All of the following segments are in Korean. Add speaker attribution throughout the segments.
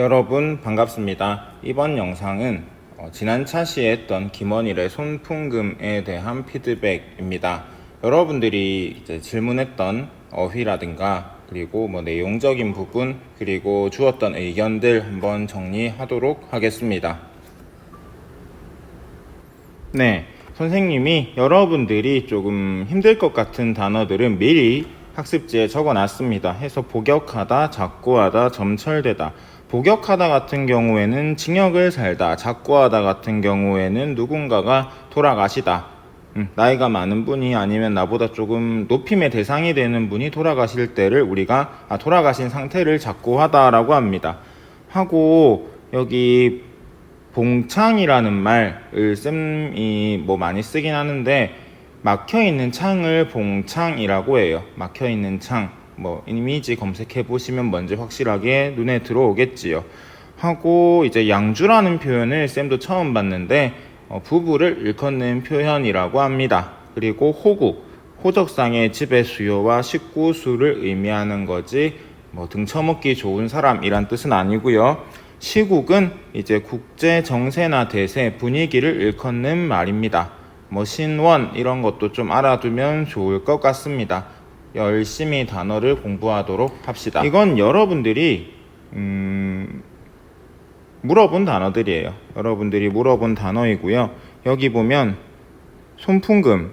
Speaker 1: 여러분 반갑습니다. 이번 영상은 지난 차시에 했던 김원일의 손풍금에 대한 피드백입니다. 여러분들이 이제 질문했던 어휘라든가 그리고 내용적인 부분 그리고 주었던 의견들 한번 정리하도록 하겠습니다. 네, 선생님이 여러분들이 조금 힘들 것 같은 단어들은 미리 학습지에 적어놨습니다. 해서 복역하다, 작고하다, 점철되다. 복역하다 같은 경우에는 징역을 살다, 작고하다 같은 경우에는 누군가가 돌아가시다. 나이가 많은 분이 아니면 나보다 조금 높임의 대상이 되는 분이 돌아가실 때를 우리가 돌아가신 상태를 작고하다라고 합니다. 하고 여기 봉창이라는 말을 쌤이 많이 쓰긴 하는데 막혀있는 창을 봉창이라고 해요. 막혀있는 창. 이미지 검색해 보시면 뭔지 확실하게 눈에 들어오겠지요. 하고 이제 양주라는 표현을 쌤도 처음 봤는데 부부를 일컫는 표현이라고 합니다. 그리고 호국, 호적상의 집의 수요와 식구 수를 의미하는 거지 등쳐먹기 좋은 사람이란 뜻은 아니고요. 시국은 이제 국제 정세나 대세 분위기를 일컫는 말입니다. 신원 이런 것도 좀 알아두면 좋을 것 같습니다. 열심히 단어를 공부하도록 합시다. 이건 여러분들이 물어본 단어들이에요. 여러분들이 물어본 단어이고요. 여기 보면 손풍금은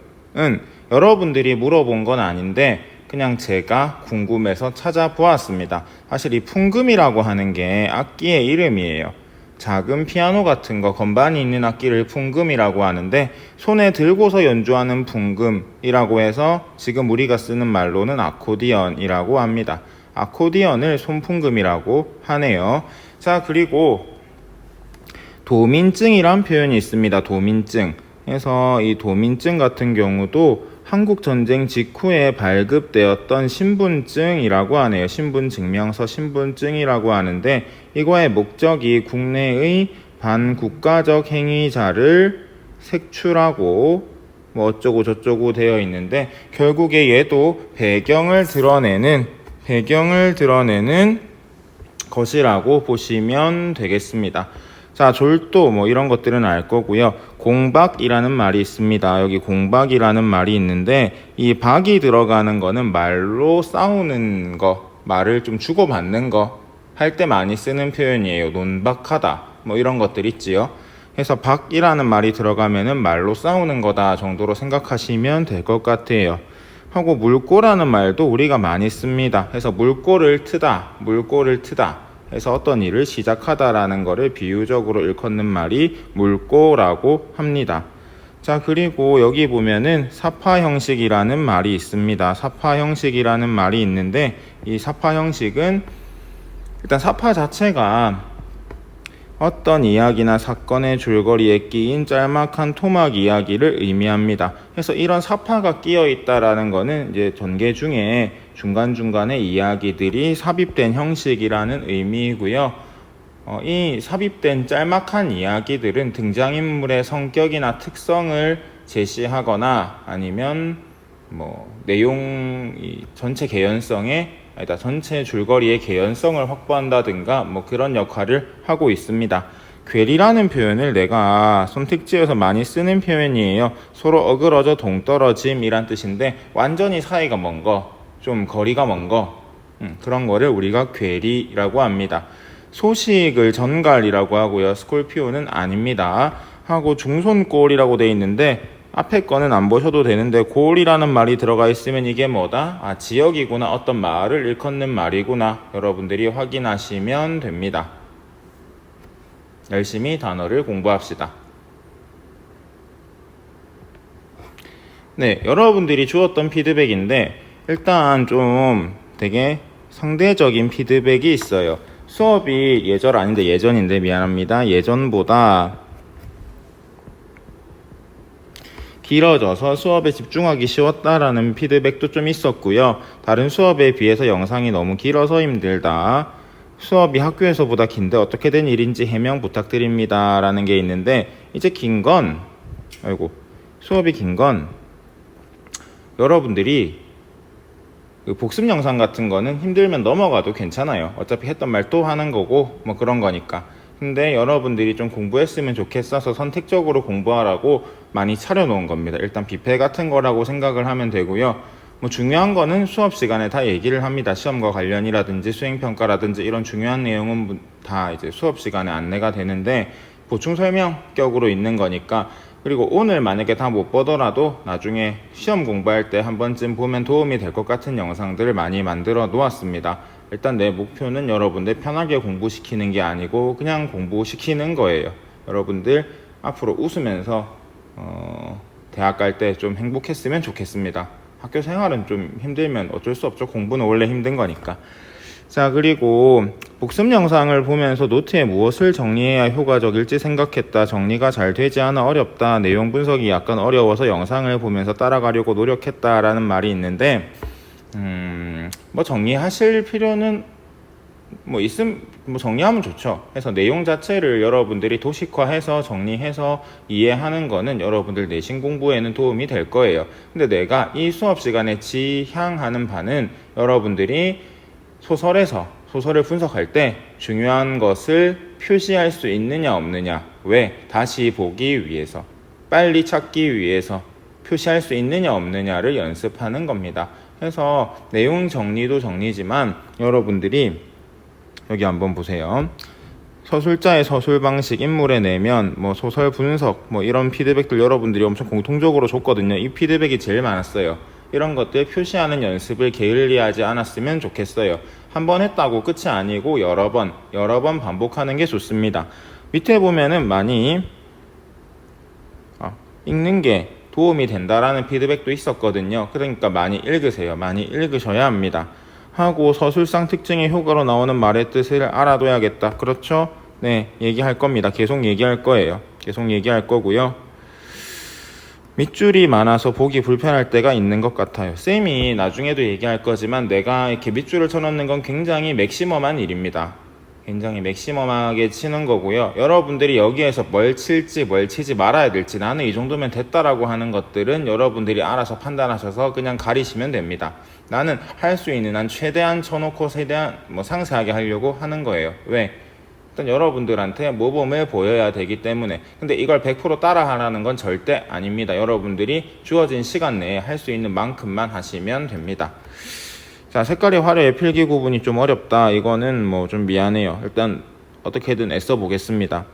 Speaker 1: 여러분들이 물어본 건 아닌데 그냥 제가 궁금해서 찾아보았습니다. 사실 이 풍금이라고 하는 게 악기의 이름이에요. 작은 피아노 같은 거 건반이 있는 악기를 풍금이라고 하는데 손에 들고서 연주하는 풍금이라고 해서 지금 우리가 쓰는 말로는 아코디언이라고 합니다. 아코디언을 손풍금이라고 하네요. 자, 그리고 도민증이란 표현이 있습니다. 도민증. 그래서 이 도민증 같은 경우도 한국전쟁 직후에 발급되었던 신분증이라고 하네요. 신분증명서, 신분증이라고 하는데 이거의 목적이 국내의 반국가적 행위자를 색출하고 어쩌고 저쩌고 되어 있는데 결국에 얘도 배경을 드러내는 것이라고 보시면 되겠습니다. 자, 졸도 이런 것들은 알 거고요. 공박이라는 말이 있습니다. 여기 공박이라는 말이 있는데 이 박이 들어가는 거는 말로 싸우는 거, 말을 좀 주고받는 거 할 때 많이 쓰는 표현이에요. 논박하다 이런 것들 있지요. 그래서 박이라는 말이 들어가면은 말로 싸우는 거다 정도로 생각하시면 될 것 같아요. 하고 물꼬라는 말도 우리가 많이 씁니다. 그래서 물꼬를 트다 해서 어떤 일을 시작하다라는 것을 비유적으로 일컫는 말이 물꼬라고 합니다. 자, 그리고 여기 보면은 사파 형식이라는 말이 있습니다. 사파 형식이라는 말이 있는데 이 사파 형식은 일단 사파 자체가 어떤 이야기나 사건의 줄거리에 끼인 짤막한 토막 이야기를 의미합니다. 그래서 이런 사파가 끼어 있다라는 거는 이제 전개 중에 중간중간에 이야기들이 삽입된 형식이라는 의미이고요. 이 삽입된 짤막한 이야기들은 등장인물의 성격이나 특성을 제시하거나 아니면 내용 전체 개연성에 전체 줄거리의 개연성을 확보한다든가 그런 역할을 하고 있습니다. 괴리라는 표현을 내가 선택지에서 많이 쓰는 표현이에요. 서로 어그러져 동떨어짐이란 뜻인데 완전히 사이가 먼 거, 좀 거리가 먼 거 그런 거를 우리가 괴리라고 합니다. 소식을 전갈이라고 하고요. 스콜피오는 아닙니다. 하고 중손골이라고 되어 있는데 앞에 거는 안 보셔도 되는데 골이라는 말이 들어가 있으면 이게 뭐다? 지역이구나. 어떤 마을을 일컫는 말이구나. 여러분들이 확인하시면 됩니다. 열심히 단어를 공부합시다. 네, 여러분들이 주었던 피드백인데 일단 좀 되게 상대적인 피드백이 있어요. 수업이 예전인데 미안합니다. 예전보다 길어져서 수업에 집중하기 쉬웠다라는 피드백도 좀 있었고요. 다른 수업에 비해서 영상이 너무 길어서 힘들다. 수업이 학교에서보다 긴데 어떻게 된 일인지 해명 부탁드립니다. 라는 게 있는데 이제 수업이 긴 건 여러분들이 그 복습 영상 같은 거는 힘들면 넘어가도 괜찮아요. 어차피 했던 말 또 하는 거고 뭐 그런 거니까. 근데 여러분들이 좀 공부했으면 좋겠어서 선택적으로 공부하라고 많이 차려놓은 겁니다. 일단 뷔페 같은 거라고 생각을 하면 되고요. 뭐 중요한 거는 수업 시간에 다 얘기를 합니다. 시험과 관련이라든지 수행평가라든지 이런 중요한 내용은 다 이제 수업 시간에 안내가 되는데 보충 설명격으로 있는 거니까. 그리고 오늘 만약에 다 못 보더라도 나중에 시험 공부할 때 한 번쯤 보면 도움이 될 것 같은 영상들을 많이 만들어 놓았습니다. 일단 내 목표는 여러분들 편하게 공부시키는 게 아니고 그냥 공부시키는 거예요. 여러분들 앞으로 웃으면서 대학 갈 때 좀 행복했으면 좋겠습니다. 학교 생활은 좀 힘들면 어쩔 수 없죠. 공부는 원래 힘든 거니까. 자, 그리고 복습 영상을 보면서 노트에 무엇을 정리해야 효과적일지 생각했다. 정리가 잘 되지 않아 어렵다. 내용 분석이 약간 어려워서 영상을 보면서 따라가려고 노력했다라는 말이 있는데 뭐 정리하실 필요는 뭐 정리하면 좋죠. 해서 내용 자체를 여러분들이 도식화해서 정리해서 이해하는 거는 여러분들 내신 공부에는 도움이 될 거예요. 근데 내가 이 수업 시간에 지향하는 바는 여러분들이 소설을 분석할 때 중요한 것을 표시할 수 있느냐 없느냐. 왜? 다시 보기 위해서, 빨리 찾기 위해서 표시할 수 있느냐 없느냐를 연습하는 겁니다. 그래서 내용 정리도 정리지만 여러분들이 여기 한번 보세요. 서술자의 서술 방식, 인물의 내면, 뭐 소설 분석, 뭐 이런 피드백들 여러분들이 엄청 공통적으로 줬거든요. 이 피드백이 제일 많았어요. 이런 것들 표시하는 연습을 게을리하지 않았으면 좋겠어요. 한 번 했다고 끝이 아니고 여러 번 반복하는 게 좋습니다. 밑에 보면은 많이 읽는 게 도움이 된다라는 피드백도 있었거든요. 그러니까 많이 읽으세요. 많이 읽으셔야 합니다. 하고 서술상 특징의 효과로 나오는 말의 뜻을 알아둬야겠다. 그렇죠? 네, 얘기할 겁니다. 계속 얘기할 거예요. 계속 얘기할 거고요. 밑줄이 많아서 보기 불편할 때가 있는 것 같아요. 쌤이 나중에도 얘기할 거지만 내가 이렇게 밑줄을 쳐놓는 건 굉장히 맥시멈한 일입니다. 굉장히 맥시멈하게 치는 거고요. 여러분들이 여기에서 뭘 칠지 뭘 치지 말아야 될지 나는 이 정도면 됐다라고 하는 것들은 여러분들이 알아서 판단하셔서 그냥 가리시면 됩니다. 나는 할 수 있는 한 최대한 쳐놓고 최대한 상세하게 하려고 하는 거예요. 왜? 일단 여러분들한테 모범을 보여야 되기 때문에. 근데 이걸 100% 따라하라는 건 절대 아닙니다. 여러분들이 주어진 시간 내에 할 수 있는 만큼만 하시면 됩니다. 자, 색깔이 화려해 필기 구분이 좀 어렵다. 이거는 뭐 좀 미안해요. 일단 어떻게든 애써 보겠습니다.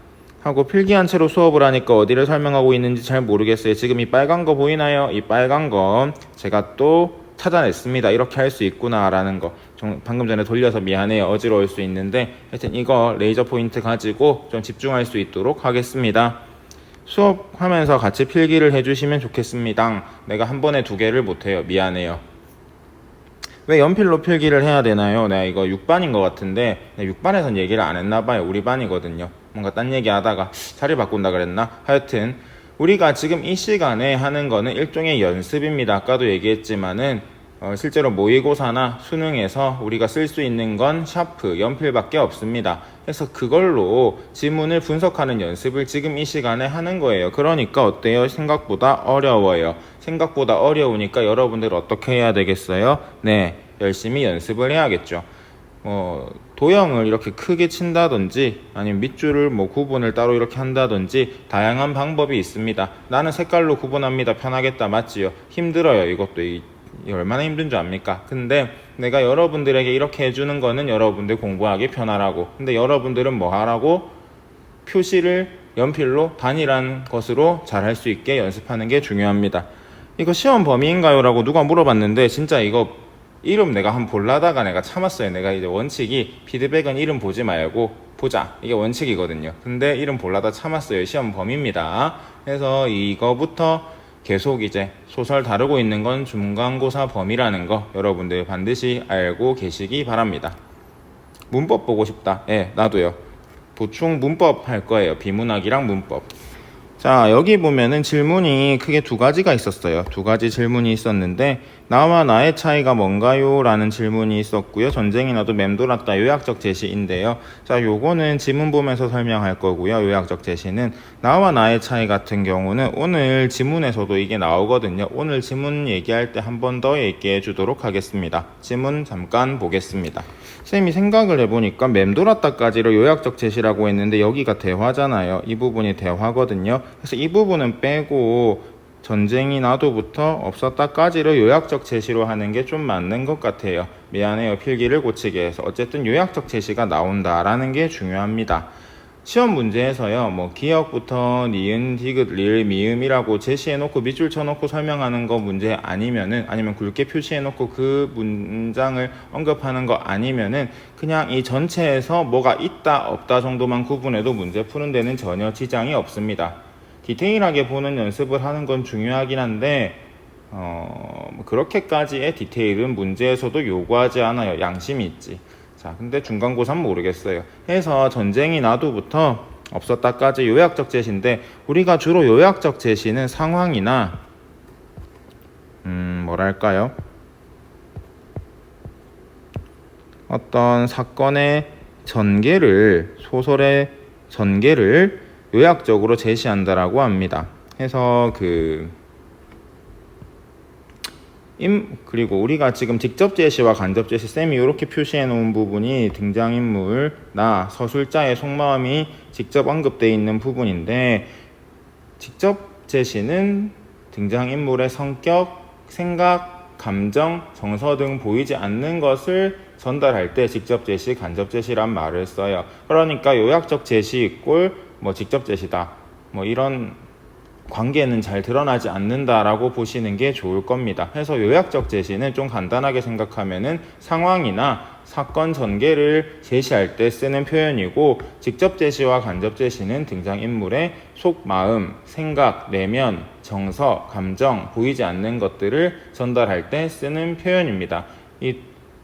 Speaker 1: 하고 필기한 채로 수업을 하니까 어디를 설명하고 있는지 잘 모르겠어요. 지금 이 빨간 거 보이나요? 이 빨간 거 제가 또 찾아냈습니다. 이렇게 할 수 있구나 라는 거. 방금 전에 돌려서 미안해요. 어지러울 수 있는데 하여튼 이거 레이저 포인트 가지고 좀 집중할 수 있도록 하겠습니다. 수업하면서 같이 필기를 해주시면 좋겠습니다. 내가 한 번에 2개를 못해요. 미안해요. 왜 연필로 필기를 해야 되나요? 내가 이거 6반인 것 같은데 6반에선 얘기를 안 했나 봐요. 우리 반이거든요. 뭔가 딴 얘기 하다가 자리 바꾼다 그랬나? 하여튼 우리가 지금 이 시간에 하는 거는 일종의 연습입니다. 아까도 얘기했지만은 실제로 모의고사나 수능에서 우리가 쓸 수 있는 건 샤프, 연필밖에 없습니다. 그래서 그걸로 지문을 분석하는 연습을 지금 이 시간에 하는 거예요. 그러니까 어때요? 생각보다 어려워요. 생각보다 어려우니까 여러분들 어떻게 해야 되겠어요? 네, 열심히 연습을 해야겠죠. 도형을 이렇게 크게 친다든지 아니면 밑줄을 구분을 따로 이렇게 한다든지 다양한 방법이 있습니다. 나는 색깔로 구분합니다. 편하겠다. 맞지요? 힘들어요. 이것도 얼마나 힘든 줄 압니까? 근데 내가 여러분들에게 이렇게 해주는 거는 여러분들 공부하기 편하라고. 근데 여러분들은 뭐 하라고? 표시를 연필로 단일한 것으로 잘 할 수 있게 연습하는 게 중요합니다. 이거 시험 범위인가요? 라고 누가 물어봤는데 진짜 이거 이름 내가 한번 볼라다가 내가 참았어요. 내가 이제 원칙이 피드백은 이름 보지 말고 보자. 이게 원칙이거든요. 근데 이름 볼라다 참았어요. 시험 범위입니다. 그래서 이거부터 계속 이제 소설 다루고 있는 건 중간고사 범위라는 거 여러분들 반드시 알고 계시기 바랍니다. 문법 보고 싶다. 예, 나도요. 보충 문법 할 거예요. 비문학이랑 문법. 자, 여기 보면은 질문이 크게 두 가지가 있었어요. 두 가지 질문이 있었는데, 나와 나의 차이가 뭔가요? 라는 질문이 있었고요. 전쟁이 나도 맴돌았다. 요약적 제시인데요. 자, 요거는 지문 보면서 설명할 거고요. 요약적 제시는 나와 나의 차이 같은 경우는 오늘 지문에서도 이게 나오거든요. 오늘 지문 얘기할 때 한 번 더 얘기해 주도록 하겠습니다. 지문 잠깐 보겠습니다. 쌤이 생각을 해보니까 맴돌았다까지를 요약적 제시라고 했는데 여기가 대화잖아요. 이 부분이 대화거든요. 그래서 이 부분은 빼고 전쟁이 나도부터 없었다까지를 요약적 제시로 하는 게 좀 맞는 것 같아요. 미안해요. 필기를 고치게 해서. 어쨌든 요약적 제시가 나온다라는 게 중요합니다. 시험 문제에서요, 뭐 기역부터 니은, 디귿, 리을, 미음이라고 제시해놓고 밑줄 쳐놓고 설명하는 거 문제 아니면 굵게 표시해놓고 그 문장을 언급하는 거 아니면은 그냥 이 전체에서 뭐가 있다 없다 정도만 구분해도 문제 푸는 데는 전혀 지장이 없습니다. 디테일하게 보는 연습을 하는 건 중요하긴 한데 그렇게까지의 디테일은 문제에서도 요구하지 않아요. 양심이 있지. 자, 근데 중간고사는 모르겠어요. 해서 전쟁이 나도부터 없었다까지 요약적 제시인데 우리가 주로 요약적 제시는 상황이나 뭐랄까요? 어떤 사건의 전개를 소설의 전개를 요약적으로 제시한다라고 합니다. 해서 그리고 우리가 지금 직접 제시와 간접 제시 쌤이 이렇게 표시해 놓은 부분이 등장인물, 나, 서술자의 속마음이 직접 언급되어 있는 부분인데 직접 제시는 등장인물의 성격, 생각, 감정, 정서 등 보이지 않는 것을 전달할 때 직접 제시, 간접 제시란 말을 써요. 그러니까 요약적 제시 이꼴 뭐 직접 제시다. 뭐 이런 관계는 잘 드러나지 않는다라고 보시는 게 좋을 겁니다. 그래서 요약적 제시는 좀 간단하게 생각하면은 상황이나 사건 전개를 제시할 때 쓰는 표현이고 직접 제시와 간접 제시는 등장인물의 속, 마음, 생각, 내면, 정서, 감정, 보이지 않는 것들을 전달할 때 쓰는 표현입니다. 이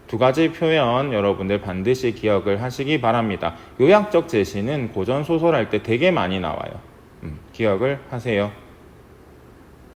Speaker 1: 두 가지 표현 여러분들 반드시 기억을 하시기 바랍니다. 요약적 제시는 고전소설 할 때 되게 많이 나와요. 기억을 하세요.